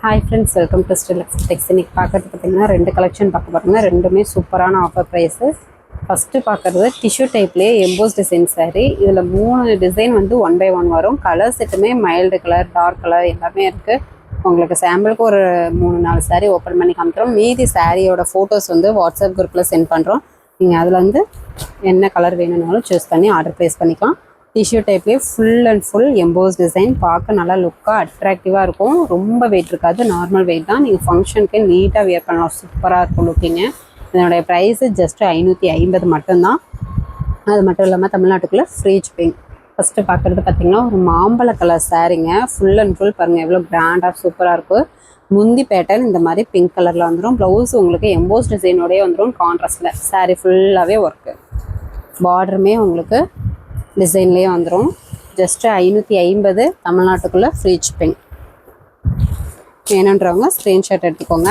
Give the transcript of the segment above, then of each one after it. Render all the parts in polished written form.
Hi friends, welcome to Still Textile. இன்னைக்கு பார்க்கறது பார்த்தீங்கன்னா ரெண்டு கலெக்ஷன் பார்க்க போறோம்னா ரெண்டுமே சூப்பரான ஆஃபர் பிரைஸஸ். ஃபர்ஸ்ட் பார்க்கறது டிஷ்யூ டைப்லயே எம்போஸ் டிசைன் saree. இதுல மூணு டிசைன் வந்து 1 by 1 வரும். கலர் செட்டுமே மைல்டு கலர், டார்க் கலர் எல்லாமே இருக்கு. உங்களுக்கு சாம்பிளுக்கு ஒரு 3-4 saree ஓப்பன் பண்ணி காமிக்கிறோம். மீதி சாரியோட ஃபோட்டோஸ் வந்து வாட்ஸ்அப் குரூப்பில் சென்ட் பண்ணுறோம். நீங்கள் அதில் வந்து என்ன கலர் வேணும்னாலும் சூஸ் பண்ணி ஆர்டர் ப்ளேஸ் பண்ணிக்கலாம். டிஷ்யூ டைப்லேயே full and full emboss design பார்க்க நல்லா லுக்காக அட்ராக்டிவாக இருக்கும். ரொம்ப வெயிட் இருக்காது, நார்மல் வெயிட் தான். நீங்கள் ஃபங்க்ஷனுக்கு நீட்டாக வியர் பண்ணலாம், சூப்பராக இருக்கும் லுக்கிங்க. இதனுடைய ப்ரைஸு ஜஸ்ட்டு 550 மட்டும்தான். அது மட்டும் இல்லாமல் தமிழ்நாட்டுக்குள்ளே ஃப்ரீ ஷிப்பிங். ஃபஸ்ட்டு பார்க்குறது பார்த்திங்கன்னா ஒரு மாம்பழ கலர் சாரீங்க. ஃபுல் அண்ட் ஃபுல் பாருங்கள் எவ்வளோ கிராண்டாக சூப்பராக இருக்கும். முந்தி பேட்டர்ன் இந்த மாதிரி பிங்க் கலரில் வந்துடும். ப்ளவுஸ் உங்களுக்கு எம்போஸ் டிசைனோடய வந்துடும் கான்ட்ராஸ்டில். சாரீ ஃபுல்லாகவே ஒர்க்கு. பார்டருமே உங்களுக்கு டிசைன்லேயே வந்துடும். ஜஸ்ட்டு 550 தமிழ்நாட்டுக்குள்ளே ஃப்ரீ ஷிப்பிங். வேணுன்றவங்க ஸ்க்ரீன்ஷாட் எடுத்துக்கோங்க.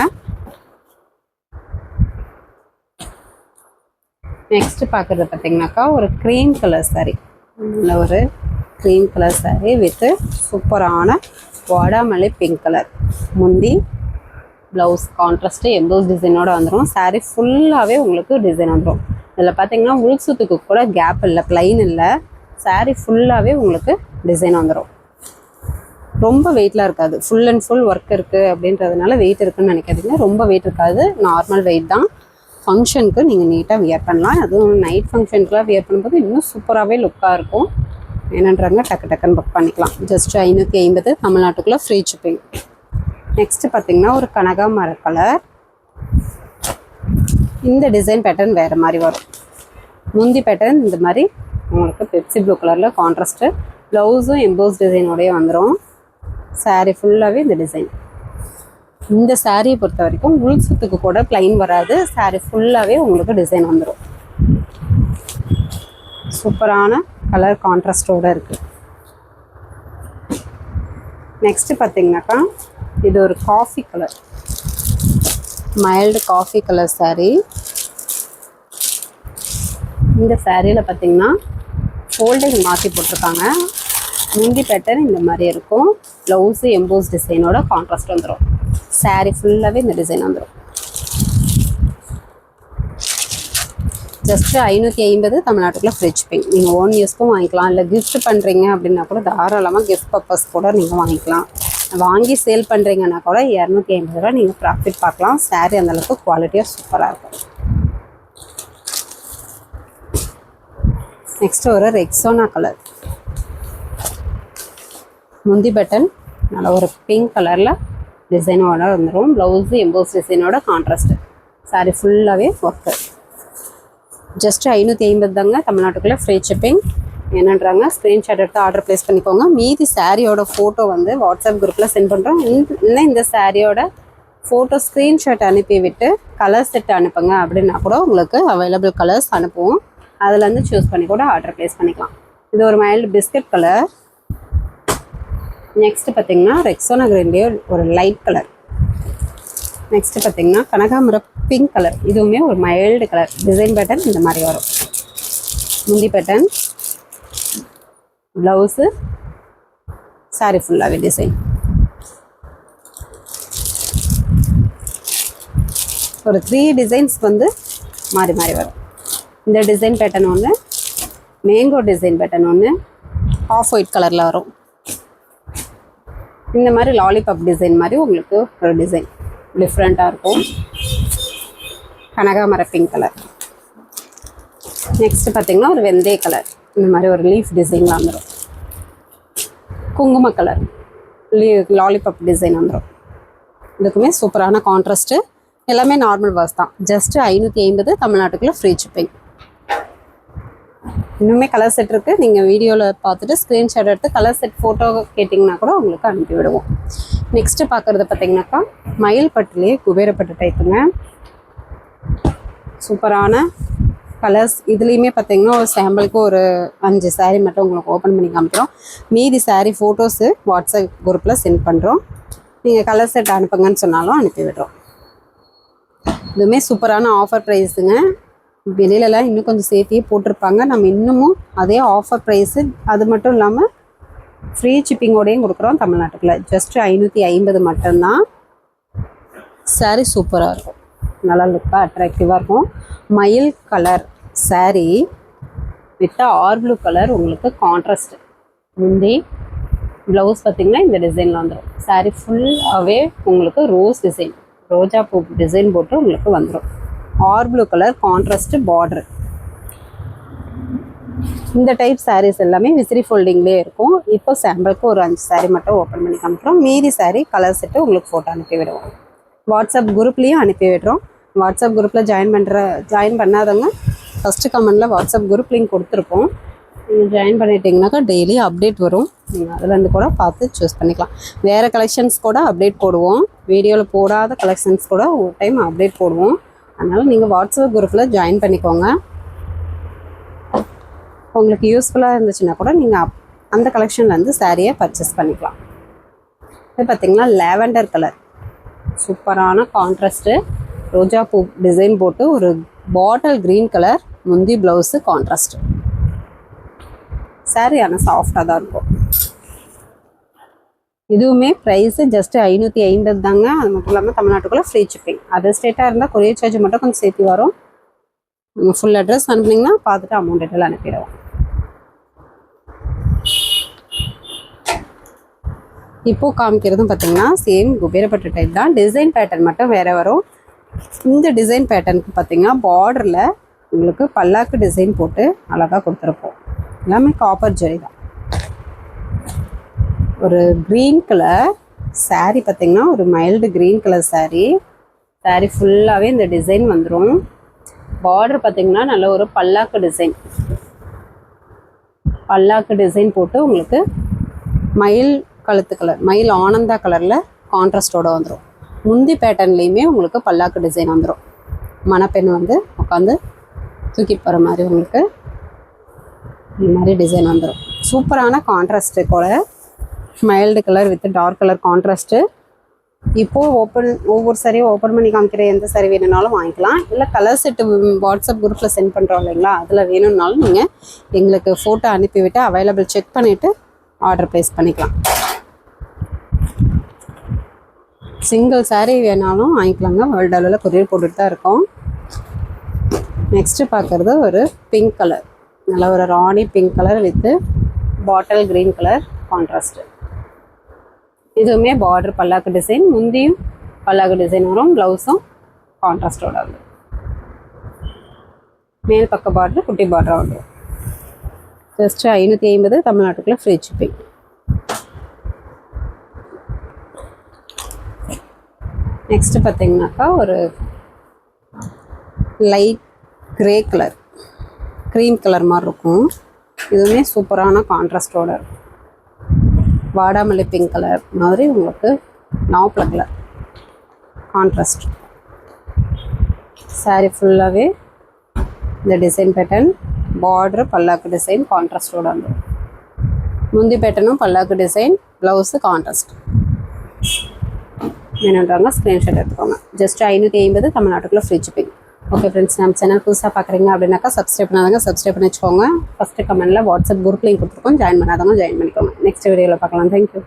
நெக்ஸ்ட்டு பார்க்குறது பார்த்திங்கனாக்கா ஒரு க்ரீம் கலர் சாரீ. இல்லை ஒரு க்ரீம் கலர் சாரீ வித்து சூப்பரான வாடாமல்லி பிங்க் கலர். முந்தி ப்ளவுஸ் கான்ட்ராஸ்ட்டு எம்போஸ் டிசைனோடு வந்துடும். சாரீ ஃபுல்லாகவே உங்களுக்கு டிசைன் வந்துடும். இதில் பார்த்திங்கன்னா உள்சுத்துக்கு கூட கேப் இல்லை, ப்ளைன் இல்லை. சாரீ ஃபுல்லாகவே உங்களுக்கு டிசைன் வந்துடும். ரொம்ப வெயிட்லாம் இருக்காது. ஃபுல் அண்ட் ஃபுல் ஒர்க் இருக்குது அப்படின்றதுனால வெயிட் இருக்குதுன்னு நினைக்காதீங்க. ரொம்ப வெயிட் இருக்காது, நார்மல் வெயிட் தான். ஃபங்க்ஷனுக்கு நீங்கள் நீட்டாக வியர் பண்ணலாம். அதுவும் நைட் ஃபங்க்ஷனுக்குலாம் வியர் பண்ணும்போது இன்னும் சூப்பராகவே லுக்காக இருக்கும். என்னன்றாங்க டக்குன்னு புக் பண்ணிக்கலாம். ஜஸ்ட்டு 550 தமிழ்நாட்டுக்குள்ளே ஃப்ரீ ஷிப்பிங். நெக்ஸ்ட்டு பார்த்திங்கன்னா ஒரு கனகாமர கலர். இந்த டிசைன் பேட்டர்ன் வேறு மாதிரி வரும். முந்தி பேட்டர்ன் இந்த மாதிரி உங்களுக்கு பெப்சி ப்ளூ கலரில் கான்ட்ராஸ்ட்டு. ப்ளவுஸும் எம்போஸ் டிசைனோடய வந்துடும். சாரீ ஃபுல்லாகவே இந்த டிசைன். இந்த சாரியை பொறுத்த வரைக்கும் உள் சுத்துக்கு கூட ப்ளைன் வராது. சாரீ ஃபுல்லாகவே உங்களுக்கு டிசைன் வந்துடும். சூப்பரான கலர் கான்ட்ராஸ்டோடு இருக்குது. நெக்ஸ்ட்டு பார்த்திங்கனாக்கா இது ஒரு coffee colour, mild coffee colour sari. இந்த சாரியில் பார்த்திங்கன்னா ஃபோல்டிங் மாற்றி போட்டிருக்காங்க. முந்தி பேட்டர்ன் இந்த மாதிரி இருக்கும். ப்ளவுஸு எம்போஸ் டிசைனோட கான்ட்ராஸ்ட் வந்துடும். சாரீ ஃபுல்லாகவே இந்த டிசைன் வந்துடும். ஜஸ்ட்டு 550 தமிழ்நாட்டுக்குள்ளே ஃப்ரீ ஷிப்பிங். நீங்கள் ஓன் யூஸ்க்கும் வாங்கிக்கலாம், இல்லை கிஃப்ட் பண்ணுறீங்க அப்படின்னா கூட தாராளமாக கிஃப்ட் பர்பஸ் கூட நீங்கள் வாங்கிக்கலாம். வாங்கி சேல் பண்ணுறீங்கன்னா கூட 250 ரூபா நீங்கள் ப்ராஃபிட் பார்க்கலாம். சாரீ அந்தளவுக்கு குவாலிட்டியாக சூப்பராக இருக்கும். நெக்ஸ்ட் ஒரு ரெக்ஸோனா கலர். முந்தி பட்டன் நல்ல ஒரு பிங்க் கலரில் டிசைனோட வந்துடும். ப்ளவுஸு எம்போஸ் டிசைனோட கான்ட்ராஸ்ட்டு. சாரீ ஃபுல்லாகவே ஒர்க்கு. ஜஸ்ட்டு 550 தாங்க தமிழ்நாட்டுக்குள்ளே ஃப்ரீ ஷிப்பிங். என்னன்றாங்க ஸ்க்ரீன்ஷாட் எடுத்து ஆர்டர் ப்ளேஸ் பண்ணிக்கோங்க. மீதி சாரியோட ஃபோட்டோ வந்து வாட்ஸ்அப் குரூப்பில் சென்ட் பண்ணுறோம். இன்னும் இந்த சாரியோட ஃபோட்டோ ஸ்க்ரீன்ஷாட் அனுப்பிவிட்டு கலர் செட் அனுப்புங்க அப்படின்னா கூட உங்களுக்கு அவைலபிள் கலர்ஸ் அனுப்புவோம். அதில் சூஸ் பண்ணி கூட ஆர்டர் ப்ளேஸ் பண்ணிக்கலாம். இது ஒரு மைல்டு பிஸ்கட் கலர். நெக்ஸ்ட்டு பார்த்திங்கன்னா ரெக்ஸோனா கிரீன்லேயே ஒரு லைட் கலர். நெக்ஸ்ட்டு பார்த்திங்கன்னா கனகாமர பிங்க் கலர். இதுவுமே ஒரு மைல்டு கலர். டிசைன் பேட்டர்ன் இந்த மாதிரி வரும். முந்தி பேட்டர்ன், ப்ளவுஸு, சாரி ஃபுல்லாகவே டிசைன். ஒரு 3 டிசைன்ஸ் வந்து மாறி மாறி வரும். இந்த டிசைன் பேட்டர்ன் ஒன்று, மேங்கோ டிசைன் பேட்டர்ன் ஒன்று, ஆஃப் ஒயிட் கலரில் வரும். இந்த மாதிரி லாலிபாப் டிசைன் மாதிரி உங்களுக்கு ஒரு டிசைன் டிஃப்ரெண்ட்டாக இருக்கும். கனகாமர பிங்க் கலர். நெக்ஸ்ட்டு பார்த்திங்கன்னா ஒரு வெந்தய கலர். இந்த மாதிரி ஒரு லீஃப் டிசைன்லாம் வந்துடும். குங்கும கலர் லாலிபாப் டிசைன் வந்துடும். இதுக்குமே சூப்பரான கான்ட்ராஸ்ட்டு. எல்லாமே நார்மல் வாஸ் தான். ஜஸ்ட்டு 550 தமிழ்நாட்டுக்குள்ளே ஃப்ரீ ஷிப்பிங். இன்னுமே கலர் செட் இருக்குது. நீங்கள் வீடியோவில் பார்த்துட்டு ஸ்க்ரீன்ஷாட் எடுத்து கலர் செட் ஃபோட்டோ கேட்டிங்கன்னா கூட உங்களுக்கு அனுப்பி விடுவோம். நெக்ஸ்ட்டு பார்க்குறது பார்த்திங்கனாக்கா மயில் பட்டுலேயே குபேரப்பட்டு டைப்புங்க. சூப்பரான கலர்ஸ். இதுலேயுமே பார்த்திங்கன்னா ஒரு சாம்பிளுக்கு ஒரு 5 சாரீ மட்டும் உங்களுக்கு ஓப்பன் பண்ணி காமிக்கிறோம். மீதி சாரீ ஃபோட்டோஸு வாட்ஸ்அப் குரூப்பில் சென்ட் பண்ணுறோம். நீங்கள் கலர் செட் அனுப்புங்கன்னு சொன்னாலும் அனுப்பி விடுறோம். இதுவுமே சூப்பரான ஆஃபர் ப்ரைஸுங்க. வெளியிலலாம் இன்னும் கொஞ்சம் சேர்த்தியே போட்டிருப்பாங்க. நம்ம இன்னமும் அதே ஆஃபர் ப்ரைஸு. அது மட்டும் இல்லாமல் ஃப்ரீ ஷிப்பிங்கோடையும் கொடுக்குறோம் தமிழ்நாட்டுக்குள்ள. ஜஸ்ட் 550 மட்டும்தான். saree சூப்பராக இருக்கும், நல்லா லுக்காக அட்ராக்டிவாக இருக்கும். மயில் கலர் saree வித் ஆர் ப்ளூ கலர் உங்களுக்கு கான்ட்ராஸ்ட். முந்தி ப்ளவுஸ் பார்த்திங்கன்னா இந்த டிசைனில் வந்துடும். saree ஃபுல்லாகவே உங்களுக்கு ரோஸ் டிசைன், ரோஜா பூ டிசைன் போட்டு உங்களுக்கு வந்துடும். ஆர் ப்ளூ கலர் கான்ட்ராஸ்ட் பார்டர். இந்த டைப் sarees எல்லாமே விசிறி ஃபோல்டிங்லேயே இருக்கும். இப்போ சாம்பிளுக்கு ஒரு 5 saree மட்டும் ஓப்பன் பண்ணி காமிக்கிறோம். மீதி saree கலர் செட்டு உங்களுக்கு ஃபோட்டோ அனுப்பி விடுவோம். வாட்ஸ்அப் குரூப்லேயும் அனுப்பி விடுறோம். வாட்ஸ்அப் குரூப்பில் ஜாயின் பண்ணாதவங்க ஃபஸ்ட்டு கமெண்டில் வாட்ஸ்அப் குரூப் லிங்க் கொடுத்துருப்போம். நீங்கள் ஜாயின் பண்ணிட்டீங்கன்னாக்கா டெய்லி அப்டேட் வரும். நீங்கள் அதுலேருந்து கூட பார்த்து சூஸ் பண்ணிக்கலாம். வேறு கலெக்ஷன்ஸ் கூட அப்டேட் போடுவோம். வீடியோவில் போடாத கலெக்ஷன்ஸ் கூட ஒரு டைம் அப்டேட் போடுவோம். அதனால் நீங்கள் வாட்ஸ்அப் குரூப்பில் ஜாயின் பண்ணிக்கோங்க. உங்களுக்கு யூஸ்ஃபுல்லாக இருந்துச்சுன்னா கூட நீங்கள் அந்த கலெக்ஷன்லேருந்து சாரியை பர்ச்சேஸ் பண்ணிக்கலாம். இது பார்த்திங்கன்னா லாவெண்டர் கலர் சூப்பரான கான்ட்ராஸ்ட்டு, ரோஜா பூ டிசைன் போட்டு ஒரு பாட்டில் க்ரீன் கலர் முந்தி ப்ளவுஸு கான்ட்ராஸ்ட்டு. சாரி ஆனால் சாஃப்டாக தான் இருக்கும். இதுவுமே ப்ரைஸு ஜஸ்ட்டு 550 தாங்க. அது மட்டும் இல்லாமல் தமிழ்நாட்டுக்குள்ளே ஃப்ரீ ஷிப்பிங். அதர் ஸ்டேட்டாக இருந்தால் கொரியர் சார்ஜ் மட்டும் கொஞ்சம் சேர்த்து வரும். நீங்கள் ஃபுல் அட்ரஸ் அனுப்புனீங்கன்னா பார்த்துட்டு அமௌண்ட் டீட்டெயில் அனுப்பிடுவோம். இப்போது காமிக்கிறதும் பார்த்திங்கன்னா சேம் குபேரப்பட்டு டைப் தான். டிசைன் பேட்டர்ன் மட்டும் வேறு வரும். இந்த டிசைன் பேட்டர்னுக்கு பார்த்திங்கன்னா பார்டரில் உங்களுக்கு பல்லாக்கு டிசைன் போட்டு அழகாக கொடுத்துருப்போம். எல்லாமே காப்பர் ஜரி தான். ஒரு க்ரீன் கலர் சாரீ பார்த்திங்கன்னா ஒரு மைல்டு க்ரீன் கலர் சாரீ ஃபுல்லாகவே இந்த டிசைன் வந்துடும். பார்டர் பார்த்திங்கன்னா நல்ல ஒரு பல்லாக்கு டிசைன் போட்டு உங்களுக்கு மயில் கழுத்து கலர், மயில் ஆனந்தா கலரில் கான்ட்ராஸ்டோடு வந்துடும். முந்தி பேட்டர்ன்லேயுமே உங்களுக்கு பல்லாக்கு டிசைன் வந்துடும். மணப்பெண் வந்து உட்காந்து தூக்கி போகிற மாதிரி உங்களுக்கு இந்த மாதிரி டிசைன் வந்துடும். சூப்பரான கான்ட்ராஸ்ட்டு கூட mild colour with dark colour contrast. இப்போது ஒவ்வொரு சாரியும் ஓப்பன் பண்ணி காமிக்கிற எந்த சாரி வேணும்னாலும் வாங்கிக்கலாம். இல்லை கலர் செட்டு வாட்ஸ்அப் குரூப்பில் சென்ட் பண்ணுறோம் இல்லைங்களா, அதில் வேணும்னாலும் நீங்கள் எங்களுக்கு ஃபோட்டோ அனுப்பிவிட்டு அவைலபிள் செக் பண்ணிவிட்டு ஆர்டர் ப்ளேஸ் பண்ணிக்கலாம். சிங்கிள் சாரீ வேணாலும் வாங்கிக்கலாங்க. வேர்ல்டு அளவில் கொரியர் போட்டுட்டு தான் இருக்கோம். நெக்ஸ்ட்டு பார்க்குறது ஒரு பிங்க் கலர், நல்ல ஒரு ராணி pink colour with bottle green colour contrast. இதுவுமே பார்டர் பல்லாக்கு டிசைன், முந்தியும் பல்லாக்கு டிசைன் வரும், ப்ளவுஸும் கான்ட்ராஸ்டோட வரும். மேல் பக்க பார்டர் குட்டி பார்டராக வந்துடும். ஜஸ்ட்டு 550 தமிழ்நாட்டுக்குள்ளே ஃப்ரீ ஷிப்பிங். நெக்ஸ்ட்டு பார்த்திங்கனாக்கா ஒரு light grey colour, cream colour மாதிரி இருக்கும். இதுவுமே சூப்பரான கான்ட்ராஸ்டோட இருக்கும். வாடாமல்லி பிங்க் கலர் மாதிரி உங்களுக்கு நாவப்பழ கலர் கான்ட்ராஸ்ட். சாரீ ஃபுல்லாகவே இந்த டிசைன் பேட்டர்ன், பார்டர் பல்லாக்கு டிசைன் கான்ட்ராஸ்டோட வந்துடும். முந்தி பேட்டர்னும் பல்லாக்கு டிசைன், ப்ளவுஸு கான்ட்ராஸ்ட். வேணுன்றாங்க ஸ்க்ரீன்ஷாட் எடுத்துக்கோங்க. ஜஸ்ட் 550 தமிழ்நாட்டுக்குள்ளே ஃப்ரீ ஷிப்பிங். ஓகே ஃப்ரெண்ட்ஸ், நம்ம சேனல் புதுசாக பார்க்குறீங்க அப்படின்னாக்கா சப்ஸ்கிரைப் பண்ணாதவங்க சப்ஸ்கிரைப் பண்ணி வச்சுக்கோங்க. ஃபஸ்ட்டு கமெண்ட்டில் வாட்ஸ்அப் குரூப் லிங்க் கொடுத்துருக்கோம். ஜாயின் பண்ணாதவங்க ஜாயின் பண்ணிக்கோங்க. நெக்ஸ்ட் வீடியோவில் பார்க்கலாம். தேங்க்யூ.